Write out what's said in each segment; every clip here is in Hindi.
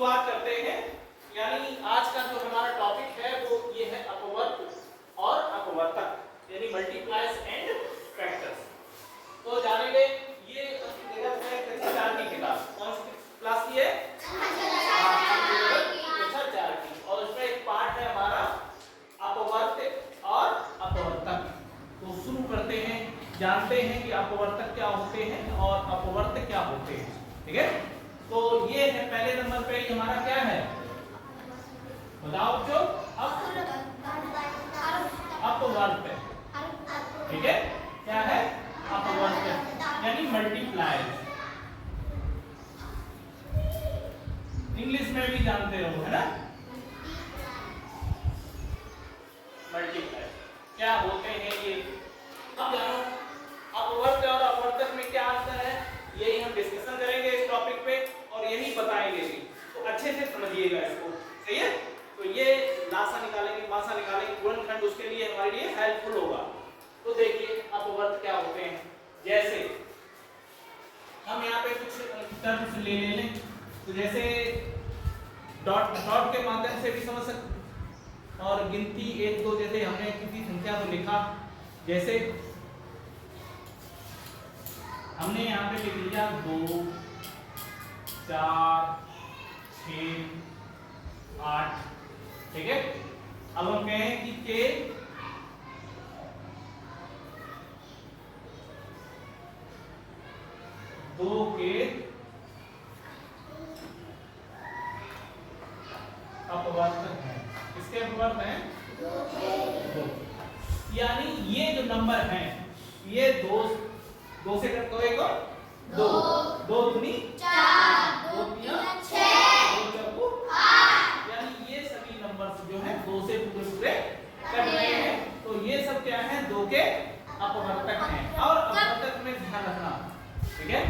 शुरुआत करते हैं। यानी आज का जो हमारा टॉपिक है वो ये है अपवर्त और अपवर्तक यानी मल्टीप्लायर्स एंड फैक्टर्स। तो जानेंगे ये देखा है कक्षा 4 की किताब, कौन सी क्लास की है? कक्षा 4 की। और उसमें एक पार्ट है हमारा अपवर्त और अपवर्तक। तो शुरू करते हैं, जानते हैं कि अपवर्तक क्या होते हैं और अपवर्त क्या होते हैं। ठीक है, तो ये है पहले नंबर पे हमारा क्या है बताओ जो अपवर्त। ठीक है, क्या है अपवर्त यानी मल्टीप्लायर्स। इंग्लिश में भी जानते हो है ना, मल्टीप्लायर क्या होते हैं ये। अब जानो अपवर्त और अपवर्तक में क्या अंतर है, यही हम डिस्कशन करेंगे इस टॉपिक पे और यही बताएंगे भी। तो अच्छे से समझिएगा इसको, सही है। तो ये लासा निकालेंगे, मासा निकालेंगे, गुणनखंड उसके लिए हमारे लिए हेल्पफुल होगा। तो देखिए अपवर्त क्या होते हैं, जैसे हम यहाँ पे कुछ टर्म्स ले लें। तो जैसे डॉट के माध्यम से भी समझ सकते और गिनती 1 2 जैसे हमने किसी संख्या को लिखा, जैसे हमने यहाँ पे लिख लिया 2 4 6 8। ठीक है, अब हम कहें कि के 2 के अपवर्तक है। किसके अपवर्त हैं? 2। यानी ये जो नंबर हैं ये 2 से कट करेगा 2 2 दूनी 4 2 तिया 6 2 चौको 8। यानी ये सभी नंबर्स जो हैं 2 से पूरे कट रहे हैं। तो ये सब क्या है 2 के अपवर्तक हैं। और अपवर्तक में ध्यान रखना, ठीक है,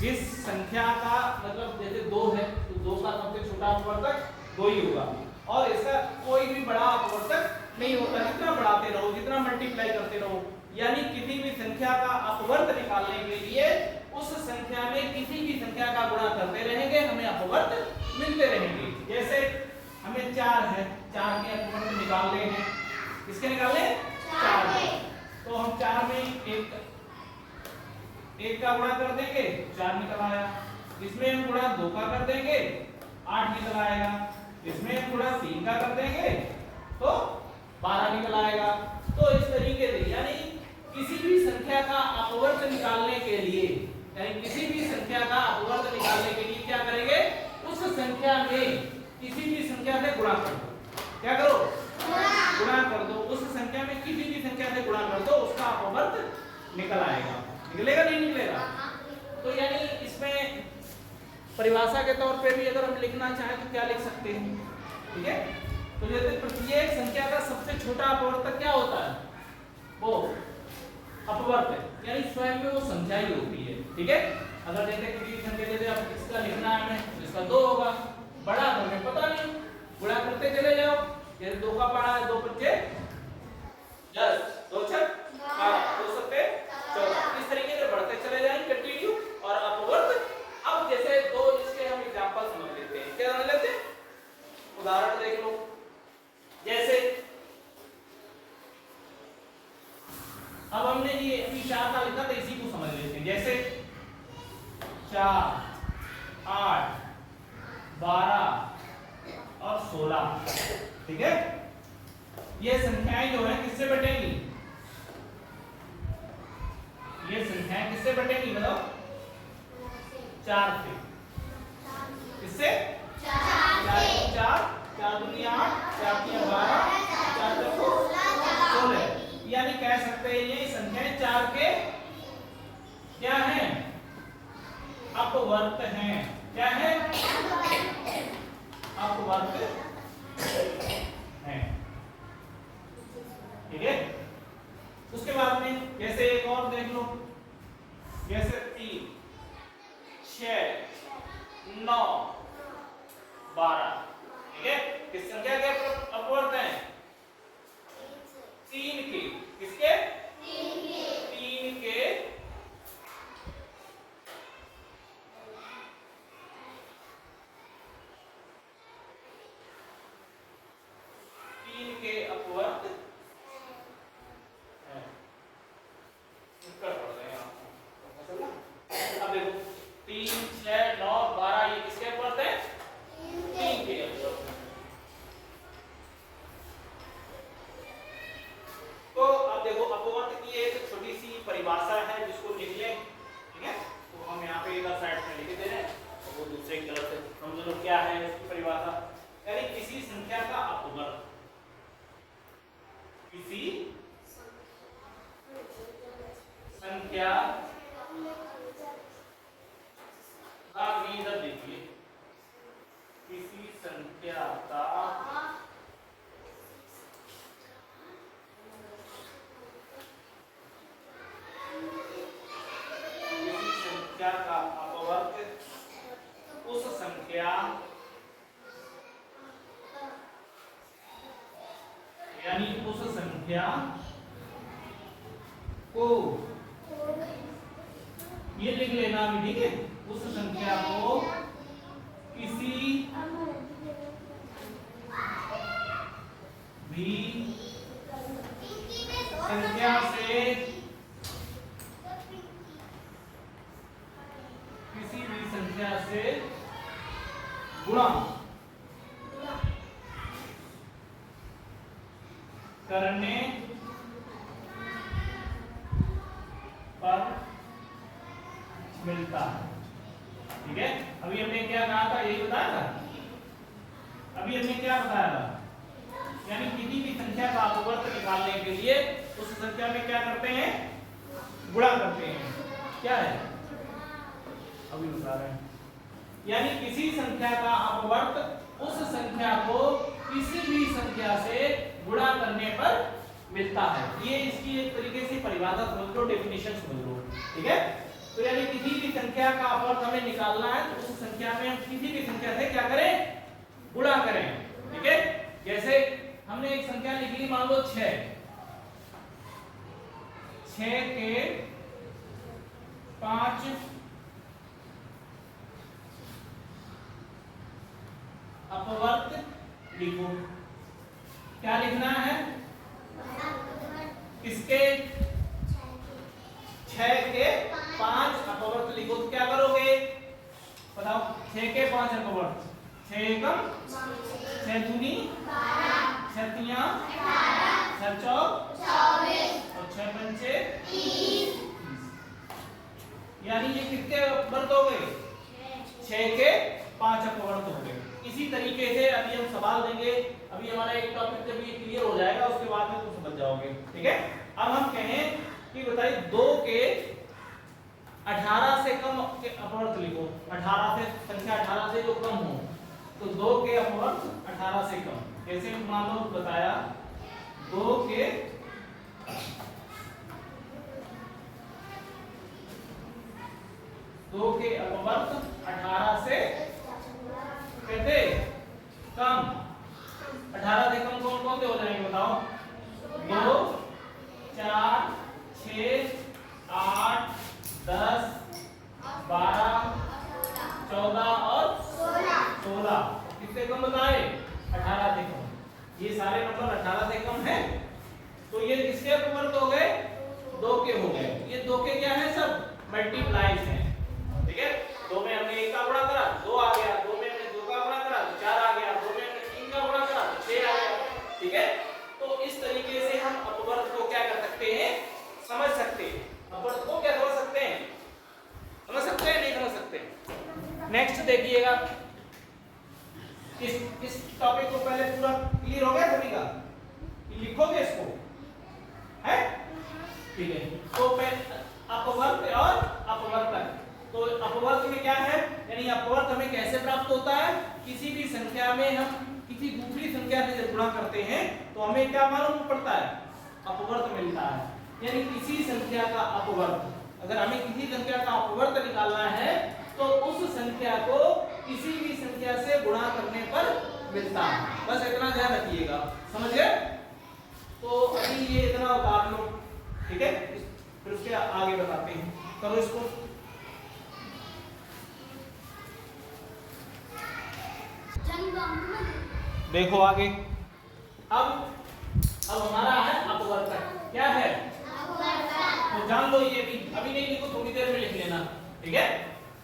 जिस संख्या का मतलब जैसे 2 है तो 2 का सबसे छोटा अपवर्तक 2 ही होगा और इसका कोई भी बड़ा अपवर्तक नहीं होता। जितना बढ़ाते रहो, जितना मल्टीप्लाई करते रहो, यानी किसी भी संख्या का अपवर्त निकालने के लिए उस संख्या में किसी भी संख्या का गुणा करते रहेंगे, हमें अपवर्त मिलते रहेंगे। जैसे हमें 4 है, 4 के अपवर्त निकालने हैं। किसके निकालने? 4 के। तो हम 4 में एक का गुणा कर देंगे, 4 निकल आया। इसमें हम गुणा 2 का कर देंगे, 8 निकल आएगा। इसमें हम गुणा 3 का कर देंगे तो 12 निकल आएगा। तो इस तरीके से यानी किसी भी संख्या का अपवर्त निकालने के लिए, यानी किसी भी संख्या का अपवर्त निकालने के लिए क्या करेंगे, उस संख्या में किसी भी संख्या से गुणा कर दो। क्या करो? गुणा कर दो। उस संख्या में किसी भी संख्या से गुणा कर दो, उसका अपवर्त निकल आएगा। निकलेगा नहीं निकलेगा? तो यानी इसमें परिभाषा के तौर पे भी अगर हम लिखना चाहें तो क्या लिख सकते हैं, ठीक है। तो जैसे प्रत्येक संख्या का सबसे छोटा अपवर्तक क्या होता है, वो अपवर्त है, यानी स्वयं में वो संख्या ही होती है। ठीक है, अगर जैसे किसी संख्या जैसे अब इसका लिखना है हमें तो इसका 2 होगा, बड़ा तो हमें पता नहीं, गुणा करते चले जाओ। जैसे 2 का पढ़ा है 2 5 10 2 6 12 2 7 14। इस तरीके से बढ़ते चले जाएंगे कंटिन्यू। और अपवर्त अब जैसे 2 इसके हम एग्जांपल समझ लेते हैं। क्या समझ लेते हैं? उदाहरण देख लो। जैसे अब हमने ये अभी 4 का लिखा था, इसी को समझ लेते हैं। जैसे 4 8 12 और 16। ठीक है, ये संख्याएं जो है किससे बटेंगी? ये संख्याएं किससे बटेंगी बताओ? 4 से। किससे? 4 4 दूनी 8 4 तिया 12 4 चौको 16। यानी कह सकते हैं ये संख्याएं 4 के क्या हैं? अपवर्त हैं। क्या है? अपवर्त हैं। ठीक है, उसके बाद में जैसे एक और देख लो, जैसे 3 6 9 12। ठीक है, किस संख्या के अपवर्त हैं? 3 के। किसके? 3 के है उसकी परिभाषा, यानी किसी संख्या का अपवर्त, किसी संख्या आप इधर देखिए, किसी संख्या का अपवर्त उस संख्या यानी उस संख्या को, ये लिख लेना अभी, ठीक है, उस संख्या को किसी भी संख्या से गुणा करने पर मिलता है। ठीक है, अभी हमने क्या कहा था, यही बताया था। अभी हमने क्या बताया था, यानी किसी भी संख्या का अपवर्त निकालने के लिए उस संख्या में क्या करते हैं, गुणा करते हैं। क्या है, अभी बता रहे हैं, यानी किसी संख्या का अपवर्त उस संख्या को किसी भी संख्या से गुणा करने पर मिलता है। ये इसकी एक तरीके से परिभाषा समझ लो, डेफिनेशन समझ लो। ठीक है, तो यानी किसी भी संख्या का अपवर्त हमें निकालना है तो उस संख्या में हम किसी भी संख्या से क्या करें, गुणा करें। ठीक है, जैसे हमने एक संख्या लिख ली, मान लो 6 के 5 अपवर्त लिखो। क्या लिखना है, इसके 6 के 5 अपवर्त लिखो। तो क्या करोगे, बताओ, 6 के 5 अपवर्त, 6 एकम 6 दूनी 6 तिया 6 चौक 24 और 6 पंचे 30। यानी ये कितने अपवर्त हो गए, 6 के 5 अपवर्त हो गए। इसी तरीके से अभी हम सवाल देंगे, अभी हमारा एक टॉपिक जब ये क्लियर हो जाएगा उसके बाद में तुम समझ जाओगे। ठीक है, अब हम कहें कि बताइए 2 के 18 से कम के अपवर्त लिखो। 18 से, संख्या 18 से जो कम हो, तो 2 के अपवर्त 18 से कम। जैसे मान लो बताया 2 के 2 के अपवर्त 18 से कहते कम। 18 से कम कौन कौन से हो जाएंगे, बताओ, 2 4 6 8 10 12 14 और 16। किससे कम बताए, 18 से कम। ये सारे नंबर 18 से कम है, तो ये किसके अपवर्त हो गए, 2 के हो गए। ये 2 के क्या है, सब मल्टीप्लाइज हैं। ठीक है, 2 में हमने 1 का गुणा करा 2 आ गया, 2 में हमने 2 का गुणा करा 4 आ गया, 2 में हमने 3 का गुणा करा 6 आ गया। ठीक है, तो इस तरीके से हम अपवर्त को क्या कर सकते हैं, समझ सकते हैं। अपवर्त को क्या समझ सकते हैं, समझ सकते हैं, नहीं समझ सकते। नेक्स्ट देखिएगा, इस टॉपिक को पहले पूरा क्लियर हो गया सभी का, लिखोगे इसको, है? ठीक है, तो अपवर्त और अपवर्तक। तो अपवर्त में क्या है, यानी अपवर्त हमें कैसे प्राप्त होता है, किसी भी संख्या में हम किसी दूसरी संख्या से जब गुणा करते हैं तो हमें क्या मालूम पड़ता है, अपवर्त मिलता है। यानी किसी संख्या का अपवर्त, अगर हमें किसी संख्या का अपवर्त निकालना है तो उस संख्या को किसी भी संख्या से गुणा करने पर मिलता है। बस इतना ध्यान रखिएगा, समझ गए? तो अभी ये इतना उतार लो। ठीक है, फिर उसके आगे बताते हैं, करो इसको। देखो आगे, अब हमारा है अपवर्तक। क्या है, तो जान लो, ये भी अभी नहीं लिखो, थोड़ी देर में लिख लेना। ठीक है,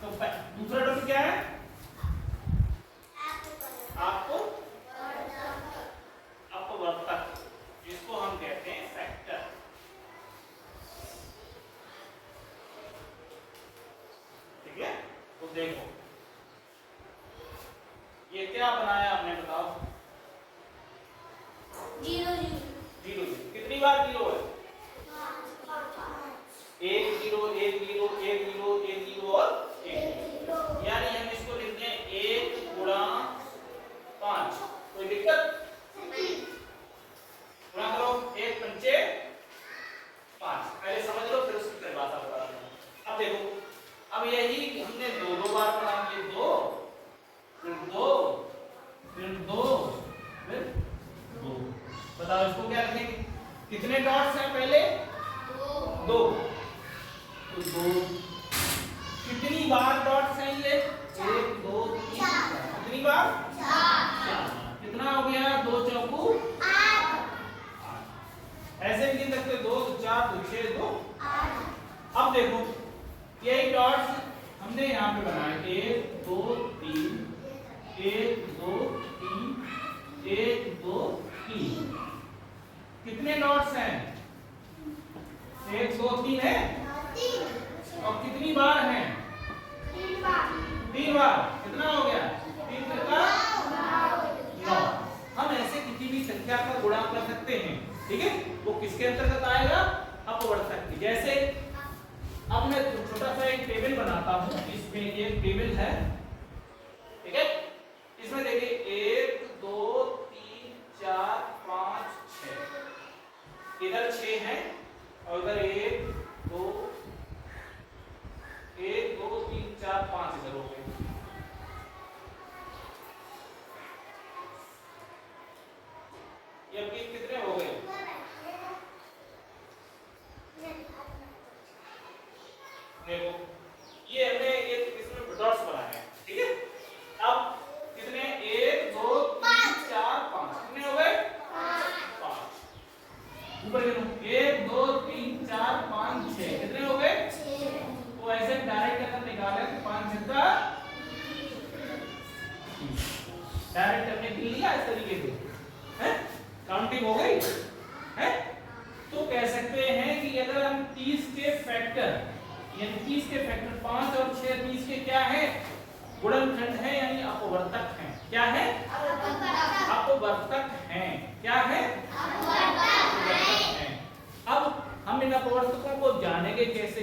तो दूसरा टॉपिक क्या है, आपको अपवर्तक, जिसको हम कहते हैं फैक्टर। ठीक है, तो देखो ये क्या बनाया आपने बताओ? 0 जीरो। कितनी बार जीरो है? 1 0 1 0 1 0 1 0 और 1 0। यानी हम इसको लिखते हैं 1 गुणा 5। कोई दिक्कत? गुणा करो 1 पंचे 5। पहले समझ लो फिर उसकी परिभाषा बता दूं। अब देखो, अब यही हमने दो बार पढ़ा, ये 2 फिर 2 फिर 2 फिर 2। बताओ इसको क्या लिखेंगे? कितने डॉट्स हैं पहले? 2। तो 2 कितनी बार डॉट्स हैं ये? 1 2 3 4। कितनी बार? 4। कितना हो गया? 2 चौकू 8। ऐसे भी गिन सकते 2 4 2 6 2 8। अब देखो यही डॉट्स हमने यहाँ पे बनाए 1 2 3 1 2 3 1 2 3। कितने डॉट्स हैं? 1 2 3 है। और कितनी बार हैं? 3 बार। कितना हो गया? 3 का 9। हम ऐसे किसी भी संख्या का गुणा कर सकते हैं, ठीक है? वो किसके अंतर्गत आएगा? अपवर्तक के। जैसे अब मैं छोटा सा एक टेबल बनाता हूं, इसमें ये टेबल है, ठीक है? इसमें देखिए 1 2 3 4 5 6। इधर 6 है और इधर 1 2 3 4 5 इधर हो गए। ये अब कितने हो गए? देखो ये हमने ये इसमें डॉट्स बनाए हैं, ठीक है? अब कितने? 1 2 3 4 5। कितने हो गए? 5। ऊपर गिनो 1 2 3 4 5 6। कितने हो गए? 6। तो ऐसे डायरेक्ट अगर निकालें तो 5 छक्का डायरेक्ट हमने गिन लिया इस तरीके से, हैं? काउंटिंग हो गई है। तो कह सकते हैं कि अगर हम 30 के फैक्टर यानी 30 के फैक्टर 5 और 6 30 के क्या है? गुणनखंड है यानी अपवर्तक हैं। क्या है? अपवर्तक हैं। क्या है? अपवर्तक हैं। अब हम इन अपवर्तकों को जानेंगे कैसे,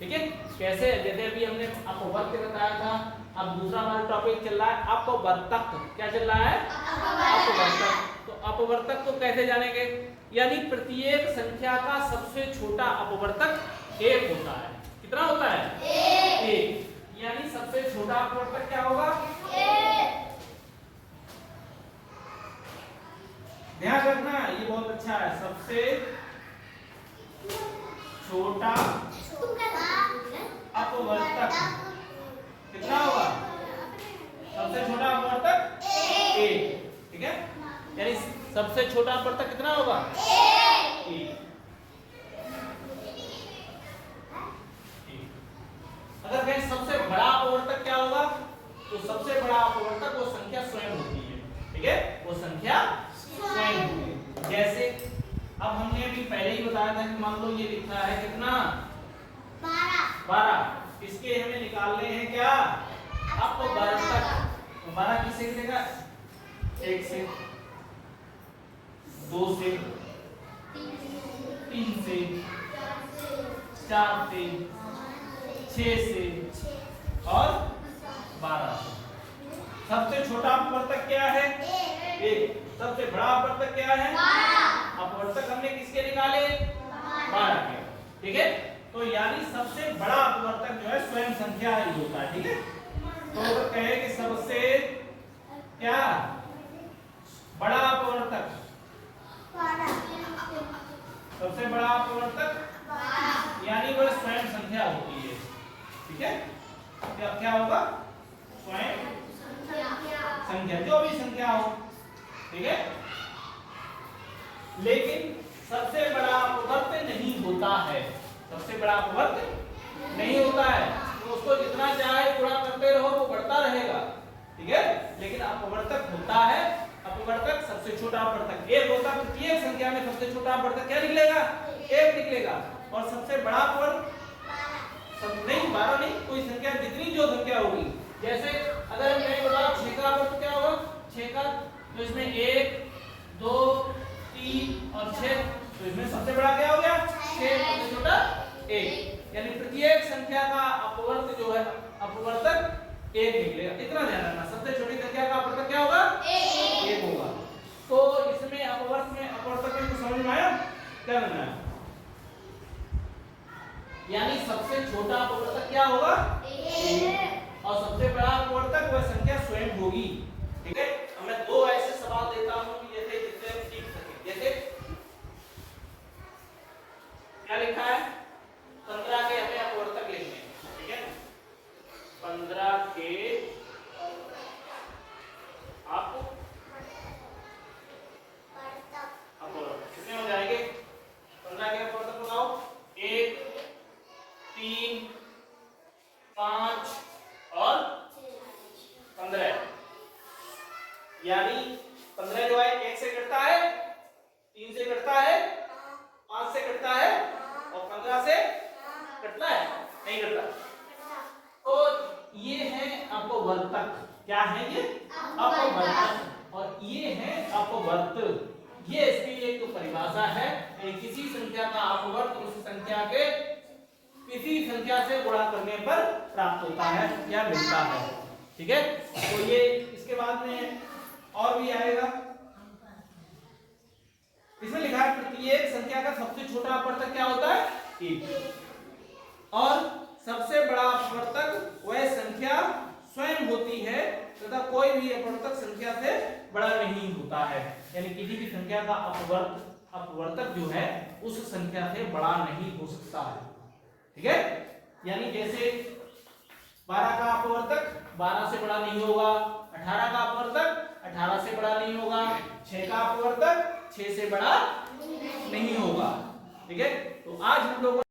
ठीक है? कैसे? जैसे अभी हमने अपवर्तक बताया था, अब दूसरा हमारा टॉपिक चल रहा है अपवर्तक। क्या चल रहा है? अपवर्तक। तो अपवर्तक को कैसे जानेंगे? यानी प्रत्येक संख्या का सबसे छोटा अपवर्तक 1 होता है। कितना होता है? 1। यानी सबसे छोटा अपवर्तक क्या होगा? 1। ध्यान रखना, ये बहुत अच्छा है। सबसे छोटा अपवर्तक कितना होगा? सबसे छोटा अपवर्तक 1, ठीक है? यानी सबसे छोटा अपवर्तक कितना होगा? 1। अगर कहें सबसे बड़ा अपवर्तक क्या होगा, तो सबसे बड़ा अपवर्तक वो संख्या स्वयं होती है, ठीक है? वो संख्या स्वयं होती है। जैसे अब हमने अभी पहले ही बताया था कि मान लो ये लिखा है कितना? 12। इसके हमें निकालने हैं क्या? अपवर्तक। 12 किससे निकलेगा? 1 से, 2 से, 3 से, 4 से, 6 से और 12 से। सबसे छोटा अपवर्तक क्या है? 1। सबसे बड़ा अपवर्तक क्या है? 12। अपवर्तक हमने किसके निकाले? 12 के, ठीक है? तो यानी सबसे बड़ा अपवर्तक जो है स्वयं संख्या ही होता है, ठीक है? तो अगर कहे कि सबसे क्या बड़ा अपवर्तक, सबसे बड़ा अपवर्तक यानी वह स्वयं संख्या होती है, ठीक है? क्या होगा? स्वयं संख्या, जो भी संख्या हो, ठीक है? लेकिन सबसे बड़ा अपवर्तक नहीं होता है। सबसे बड़ा अपवर्तक नहीं होता है, तो उसको जितना चाहे गुणा करते रहो वो बढ़ता रहेगा, ठीक है? लेकिन अपवर्तक होता है। अपवर्तक सबसे छोटा अपवर्तक 1 होता है। प्रत्येक संख्या में सबसे छोटा अपवर्तक क्या निकलेगा? 1 निकलेगा। और सबसे बड़ा अपवर्तक नहीं, 12 नहीं, कोई संख्या जितनी जो संख्या होगी। जैसे अगर हम कहें बताओ 6 का अपवर्तक क्या होगा, 6 का, तो इसमें 1 2 3 और 6, तो इसमें सबसे बड़ा क्या हो गया 6, सबसे छोटा 1, यानी प्रत्येक संख्या का अपवर्त जो है अपवर्तक 1 निकलेगा। इतना ध्यान रखना, सबसे छोटी संख्या का अपवर्तक क्या होगा 1 होगा। तो इसमें अपवर्त में अपवर्तक में कुछ समझ में आया, क्या करना है, यानी सबसे छोटा अपवर्तक क्या होगा 1 और सबसे बड़ा अपवर्तक वह संख्या स्वयं होगी। ठीक है, अब मैं दो ऐसे सवाल देता हूं कि जैसे जिससे हम सीख सकें। जैसे क्या लिखा है, 15 के हमें अपवर्तक लिखने हैं, ठीक है, 15 के आप अपवर्तक कितने हो जाएंगे, 15 के अपवर्तक बताओ, 1 3 5 और 15, यानी 15 जो है 1 से कटता है, 3 से कटता है, 5 से कटता है और 15 से कटता है, नहीं कटता। तो ये है अपवर्तक, क्या है ये अपवर्तक, और ये है अपवर्त। ये इसकी एक परिभाषा है, किसी संख्या का अपवर्त उस संख्या के किसी संख्या से गुणा करने पर प्राप्त होता है या मिलता है। ठीक है, तो ये इसके बाद में और भी आएगा, इसमें लिखा है प्रत्येक संख्या का सबसे छोटा अपवर्तक क्या होता है 1 और सबसे बड़ा अपवर्तक वह संख्या स्वयं होती है तथा कोई भी अपवर्तक संख्या से बड़ा नहीं होता है, यानी किसी भी संख्या का अपवर्तक जो है उस संख्या से बड़ा नहीं हो सकता है। ठीक है, यानी जैसे 12 का अपवर्तक 12 से बड़ा नहीं होगा, 18 का अपवर्तक 18 से बड़ा नहीं होगा, 6 का अपवर्तक 6 से बड़ा नहीं होगा। ठीक है, तो आज हम लोग